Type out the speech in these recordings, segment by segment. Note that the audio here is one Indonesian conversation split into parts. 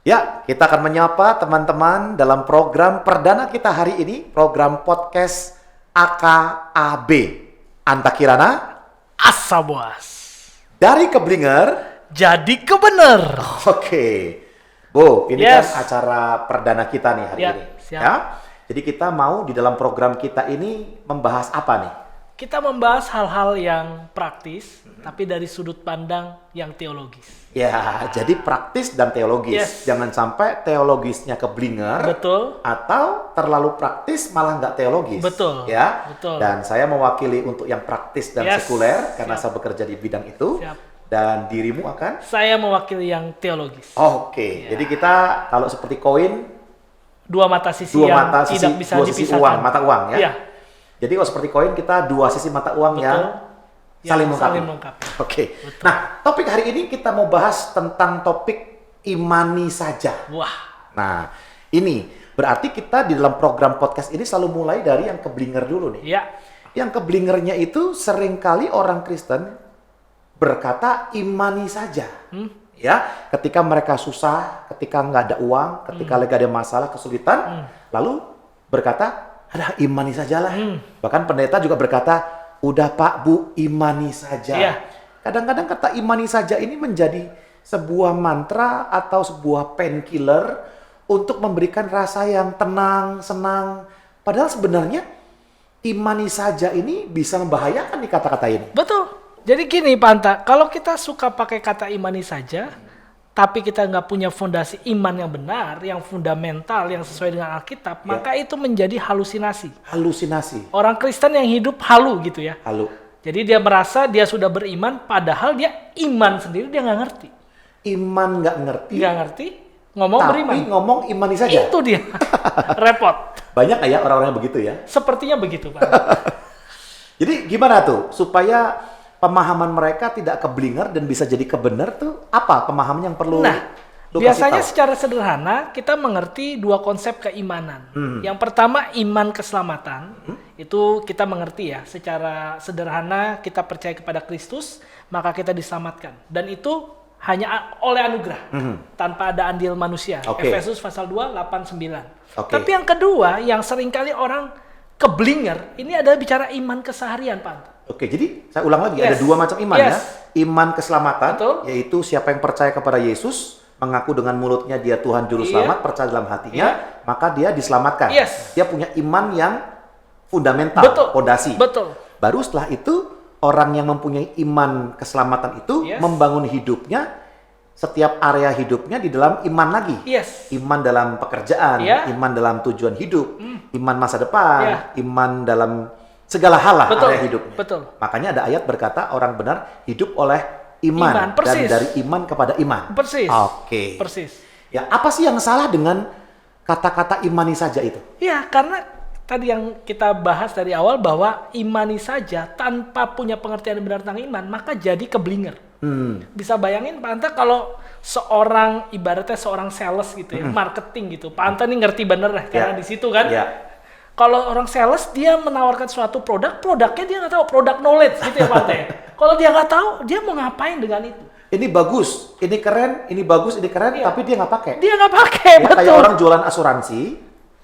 Ya, kita akan menyapa teman-teman dalam program perdana kita hari ini, program podcast AKAB. Anta Kirana Asa bos. dari Keblinger. Jadi kebener. Oke. Bu, ini Yes. kan acara perdana kita nih hari Ya, ini. siap. Ya. Jadi kita mau di dalam program kita ini membahas apa nih? Kita membahas hal-hal yang praktis, tapi dari sudut pandang yang teologis. Ya, jadi praktis dan teologis. Yes. Jangan sampai teologisnya Keblinger. Betul. Atau terlalu praktis malah nggak teologis. Betul, Ya. betul. Dan saya mewakili untuk yang praktis dan Yes, sekuler karena siap. saya bekerja di bidang itu. Siap. Dan dirimu akan? Saya mewakili yang teologis. Oke. Ya. Jadi kita kalau seperti koin, Dua mata sisi dua yang mata sisi, tidak bisa dua sisi dipisahkan. uang, mata uang ya. Iya. Jadi kalau seperti koin kita dua sisi mata uang Betul. yang Yang saling melengkapi. saling melengkapi. Oke. Betul. Nah, topik hari ini kita mau bahas tentang topik imani saja. Wah. Nah, ini berarti kita di dalam program podcast ini selalu mulai dari yang Keblinger dulu nih. Ya. Yang Keblingernya itu seringkali orang Kristen berkata imani saja. Ya, ketika mereka susah, ketika nggak ada uang, ketika lagi ada masalah, kesulitan, lalu berkata, ada imani sajalah. Bahkan pendeta juga berkata, udah Pak, Bu, imani saja. Iya. Kadang-kadang kata imani saja ini menjadi sebuah mantra atau sebuah painkiller untuk memberikan rasa yang tenang, senang. Padahal sebenarnya imani saja ini bisa membahayakan di kata-kata ini. Betul. Jadi gini Pak Anta, kalau kita suka pakai kata imani saja, tapi kita nggak punya fondasi iman yang benar, yang fundamental, yang sesuai dengan Alkitab, maka itu menjadi halusinasi. Halusinasi. Orang Kristen yang hidup halu gitu ya. Halu. Jadi dia merasa dia sudah beriman, padahal dia iman sendiri dia nggak ngerti. Iman nggak ngerti, Nggak ngerti, ngomong tapi beriman. ngomong imani saja. Itu dia. Repot. Banyak nggak ya orang-orang yang begitu ya? Sepertinya begitu Pak. Jadi gimana tuh supaya pemahaman mereka tidak keblinger dan bisa jadi kebenar tuh apa pemahaman yang perlu Nah, lu kasih biasanya tahu? secara sederhana kita mengerti dua konsep keimanan. Yang pertama iman keselamatan. Itu kita mengerti ya, secara sederhana kita percaya kepada Kristus, maka kita diselamatkan. Dan itu hanya oleh anugerah, tanpa ada andil manusia. Oke. Efesus pasal 2, 8, 9. Oke. Tapi yang kedua, yang seringkali orang keblinger, ini adalah bicara iman keseharian, Pak. Oke, jadi saya ulang lagi, ada Yes. dua macam iman Yes. ya. Iman keselamatan, Betul. yaitu siapa yang percaya kepada Yesus, mengaku dengan mulutnya dia Tuhan Juru Iya. Selamat, percaya dalam hatinya, maka dia diselamatkan. Yes. Dia punya iman yang fundamental, Betul. fondasi. Betul. Baru setelah itu, orang yang mempunyai iman keselamatan itu Yes. membangun hidupnya, setiap area hidupnya di dalam iman lagi. Yes. Iman dalam pekerjaan, Iya. iman dalam tujuan hidup, iman masa depan, Iya. iman dalam segala hal lah Betul. area hidupnya. Betul. Makanya ada ayat berkata orang benar hidup oleh iman, Iman, dan persis. dari iman kepada iman. Persis. Oke. Persis. Ya, apa sih yang salah dengan kata-kata imani saja itu? Ya, karena tadi yang kita bahas dari awal bahwa imani saja tanpa punya pengertian yang benar tentang iman, maka jadi keblinger. Bisa bayangin Pak Anta kalau seorang, ibaratnya seorang sales gitu ya, marketing gitu. Pak Anta nih ngerti bener lah, karena Ya. di situ kan. Ya. Kalau orang sales, dia menawarkan suatu produk, produknya dia nggak tahu, produk knowledge gitu ya Pak Anta ya. Kalau dia nggak tahu, dia mau ngapain dengan itu? Ini bagus, ini keren, ini bagus, ini keren, Iya. tapi dia nggak pakai. Dia nggak pakai, Ya, betul. kayak orang jualan asuransi,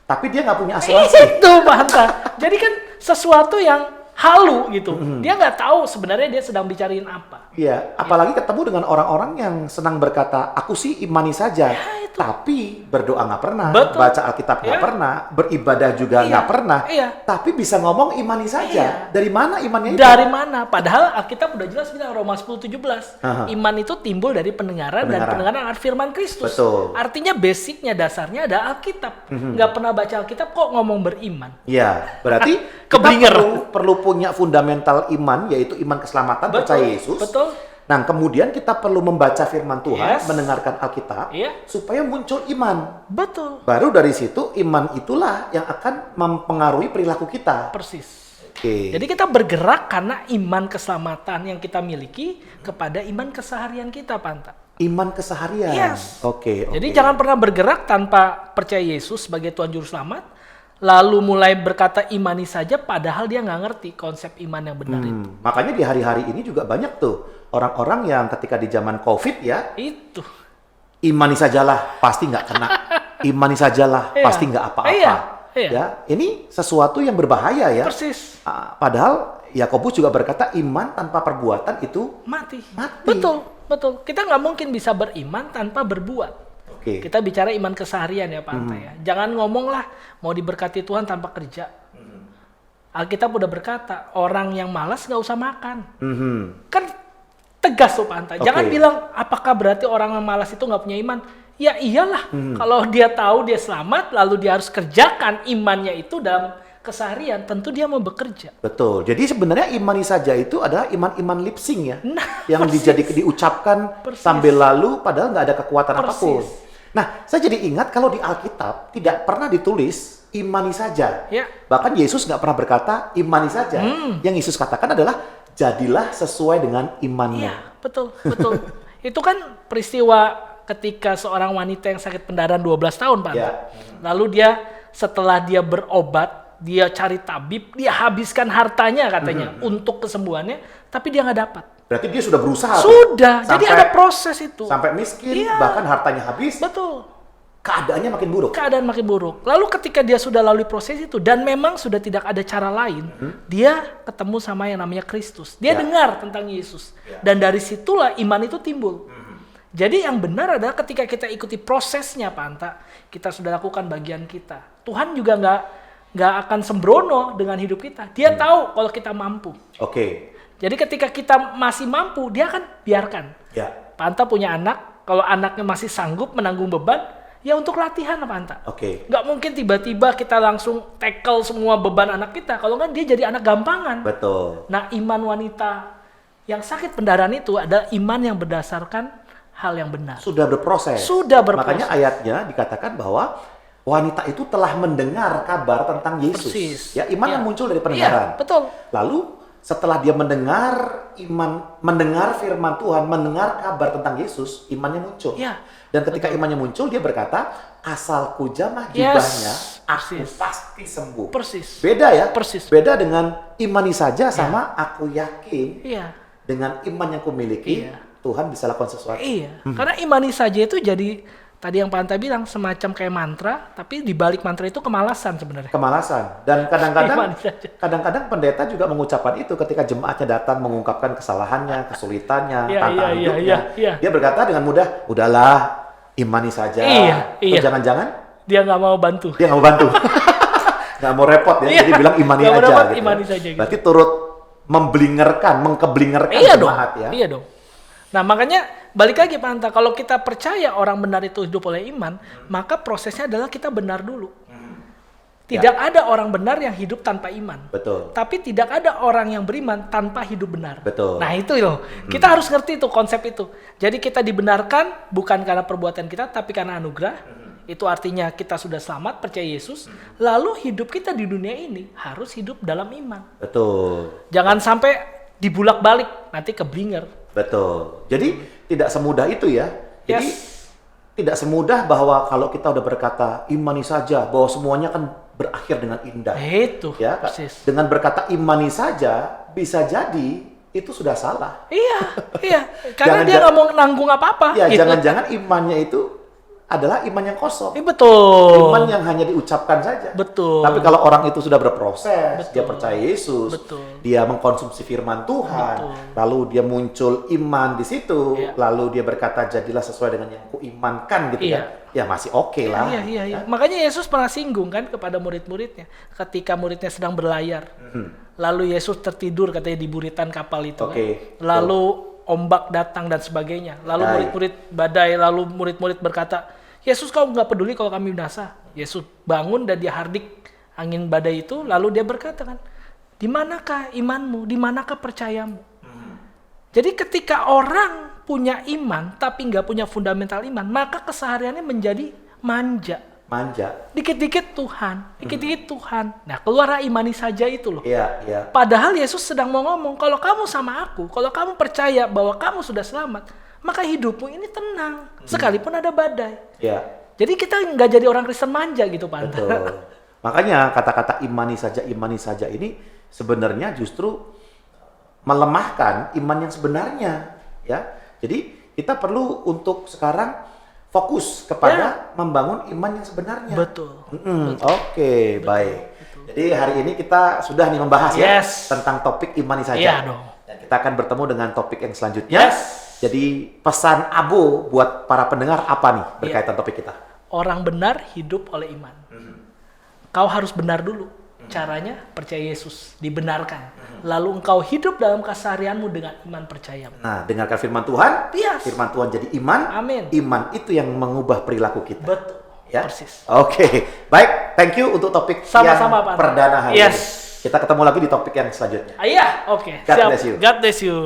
tapi dia nggak punya asuransi. Itu Pak Anta. Jadi kan sesuatu yang halu gitu. Dia nggak tahu sebenarnya dia sedang bicarain apa. Iya, apalagi ketemu dengan orang-orang yang senang berkata, aku sih imani saja, itu. tapi berdoa nggak pernah, Betul. baca Alkitab nggak Iya. pernah, beribadah juga Iya. nggak pernah, Iya. tapi bisa ngomong imani saja. Iya. Dari mana imannya itu? Dari mana? Padahal Alkitab udah jelas bilang Roma 10:17. Aha. Iman itu timbul dari pendengaran, dan pendengaran akan firman Kristus. Betul. Artinya basicnya, dasarnya ada Alkitab. Nggak pernah baca Alkitab kok ngomong beriman. Iya, berarti kita Keblinger. perlu punya fundamental iman, yaitu iman keselamatan, percaya Yesus. Betul. Nah, kemudian kita perlu membaca firman Tuhan, Yes. mendengarkan Alkitab, Iya. supaya muncul iman. Betul. Baru dari situ, iman itulah yang akan mempengaruhi perilaku kita. Persis. Oke. Jadi kita bergerak karena iman keselamatan yang kita miliki kepada iman keseharian kita, Pak Anta. Iman keseharian. Yes. Oke. Jadi jangan pernah bergerak tanpa percaya Yesus sebagai Tuhan Juru Selamat, lalu mulai berkata imani saja padahal dia nggak ngerti konsep iman yang benar itu. Makanya di hari-hari ini juga banyak tuh orang-orang yang ketika di zaman COVID ya, Itu. imani sajalah pasti nggak kena, imani sajalah Iya. pasti nggak apa-apa. Iya. Ya, ini sesuatu yang berbahaya ya. Persis. Padahal Yakobus juga berkata iman tanpa perbuatan itu Mati. Mati. Betul. Kita nggak mungkin bisa beriman tanpa berbuat. oke. Kita bicara iman keseharian ya Pak Anta ya. Jangan ngomong lah mau diberkati Tuhan tanpa kerja. Alkitab udah berkata, orang yang malas nggak usah makan. Mhm. Kan tegas tuh Pak Anta. Jangan Oke. bilang apakah berarti orang yang malas itu nggak punya iman. Ya iyalah, kalau dia tahu dia selamat, lalu dia harus kerjakan imannya itu dalam keseharian, tentu dia mau bekerja. Betul. Jadi sebenarnya imani saja itu adalah iman-iman lipsing ya. Nah, yang diucapkan Persis. sambil lalu padahal nggak ada kekuatan Persis. apapun. Nah, saya jadi ingat kalau di Alkitab tidak pernah ditulis imani saja. Ya. Bahkan Yesus nggak pernah berkata imani saja. Yang Yesus katakan adalah jadilah sesuai dengan imanmu. Iya, betul. Itu kan peristiwa ketika seorang wanita yang sakit pendarahan 12 tahun, Pak. Ya. Lalu dia setelah dia berobat, dia cari tabib, dia habiskan hartanya katanya untuk kesembuhannya, tapi dia nggak dapat. Berarti dia sudah berusaha. tuh. Sudah, jadi ada proses itu. Sampai miskin, Iya. bahkan hartanya habis, Betul. keadaannya makin buruk. Keadaan makin buruk. Lalu ketika dia sudah lalui proses itu dan memang sudah tidak ada cara lain, dia ketemu sama yang namanya Kristus. Dia Ya. dengar tentang Yesus. Ya. Dan dari situlah iman itu timbul. Jadi yang benar adalah ketika kita ikuti prosesnya Pak Anta, kita sudah lakukan bagian kita. Tuhan juga nggak akan sembrono dengan hidup kita. Dia tahu kalau kita mampu. Oke. Jadi ketika kita masih mampu, dia akan biarkan. Ya. Pak Anta punya anak, kalau anaknya masih sanggup menanggung beban, ya untuk latihan Pak Anta. Oke. Nggak mungkin tiba-tiba kita langsung tackle semua beban anak kita. Kalau kan dia jadi anak gampangan. Betul. Nah, iman wanita yang sakit pendarahan itu adalah iman yang berdasarkan hal yang benar. Sudah berproses. Sudah berproses. Makanya ayatnya dikatakan bahwa wanita itu telah mendengar kabar tentang Yesus. Persis. Ya, iman Ya. yang muncul dari pendengaran. Iya, betul. Lalu setelah dia mendengar firman Tuhan, mendengar kabar tentang Yesus, imannya muncul. Iya. Dan ketika imannya muncul, dia berkata, asalku jamah Yes. jubahnya, aku Persis. pasti sembuh. Persis. Beda ya? Persis. Beda dengan imani saja sama aku yakin Iya. dengan iman yang kumiliki, Iya. Tuhan bisa lakukan sesuatu. Iya. Karena imani saja itu jadi tadi yang Pak Anta bilang semacam kayak mantra, tapi di balik mantra itu kemalasan sebenarnya. Kemalasan. Dan kadang-kadang Imani saja. kadang-kadang pendeta juga mengucapkan itu ketika jemaatnya datang mengungkapkan kesalahannya, kesulitannya, Iya, tantangan iya, hidupnya. iya. Dia berkata dengan mudah, udahlah, imani saja. Iya, Atau iya. jangan-jangan Dia nggak mau bantu. dia nggak mau bantu. Nggak mau repot ya, Iya. jadi bilang imani Nggak mau aja. repot, Gitu. imani saja gitu. Berarti turut mengkeblingerkan Iya dong. jemaat ya. Iya dong. Nah, makanya balik lagi Pak Anta, kalau kita percaya orang benar itu hidup oleh iman, maka prosesnya adalah kita benar dulu. Tidak ada orang benar yang hidup tanpa iman. Betul. Tapi tidak ada orang yang beriman tanpa hidup benar. Betul. Nah itu loh, kita harus ngerti itu konsep itu. Jadi kita dibenarkan bukan karena perbuatan kita, tapi karena anugerah. Itu artinya kita sudah selamat, percaya Yesus. Lalu hidup kita di dunia ini harus hidup dalam iman. Betul. Jangan sampai dibulak-balik, nanti keblinger. Betul. Jadi tidak semudah itu ya. Jadi Yes. tidak semudah bahwa kalau kita udah berkata imani saja bahwa semuanya kan berakhir dengan indah. Itu, Ya, Kak. persis. Dengan berkata imani saja bisa jadi itu sudah salah. Iya. Karena dia nggak mau nanggung apa-apa. Ya, gitu. jangan-jangan imannya itu adalah iman yang kosong. Betul. Iman yang hanya diucapkan saja. Betul. Tapi kalau orang itu sudah berproses, Betul. dia percaya Yesus, Betul. dia mengkonsumsi firman Tuhan, Betul. lalu dia muncul iman di situ, Iya. lalu dia berkata jadilah sesuai dengan yang kuimankan gitu Iya. kan. Ya masih oke lah. Iya. Makanya Yesus pernah singgung kan kepada murid-muridnya ketika muridnya sedang berlayar. Lalu Yesus tertidur katanya di buritan kapal itu. Oke, Kan? Lalu ombak datang dan sebagainya. Lalu Badai. murid-murid badai, lalu murid-murid berkata, Yesus kau nggak peduli kalau kami binasa. Yesus bangun dan dia hardik angin badai itu. Lalu dia berkata kan, di manakah imanmu? Di manakah percayamu? Jadi ketika orang punya iman tapi nggak punya fundamental iman, maka kesehariannya menjadi manja. Manja. Dikit-dikit Tuhan, dikit-dikit Tuhan. Nah, keluar imani saja itu loh. Iya, iya. Padahal Yesus sedang mau ngomong, kalau kamu sama aku, kalau kamu percaya bahwa kamu sudah selamat, maka hidupmu ini tenang, sekalipun ada badai. Iya. Jadi kita nggak jadi orang Kristen manja gitu, Pak Anta. Betul. Makanya kata-kata imani saja ini sebenarnya justru melemahkan iman yang sebenarnya, ya. Jadi kita perlu untuk sekarang fokus kepada membangun iman yang sebenarnya. Betul. Oke, baik. Jadi hari ini kita sudah nih membahas Yes. tentang topik imani saja. Iya dong. Dan kita akan bertemu dengan topik yang selanjutnya. Yes. Jadi pesan Abo buat para pendengar apa nih berkaitan topik kita? Orang benar hidup oleh iman. Kau harus benar dulu. Caranya percaya Yesus, dibenarkan. Lalu engkau hidup dalam keseharianmu dengan iman percayamu. Nah, dengarkan firman Tuhan. Yes. Firman Tuhan jadi iman. Amin. Iman itu yang mengubah perilaku kita. Betul. Ya? Persis. Oke. Baik, thank you untuk topik Sama-sama, yang Pak. perdana hari Yes. ini. Kita ketemu lagi di topik yang selanjutnya. Iya, oke. God Siap. bless you. God bless you.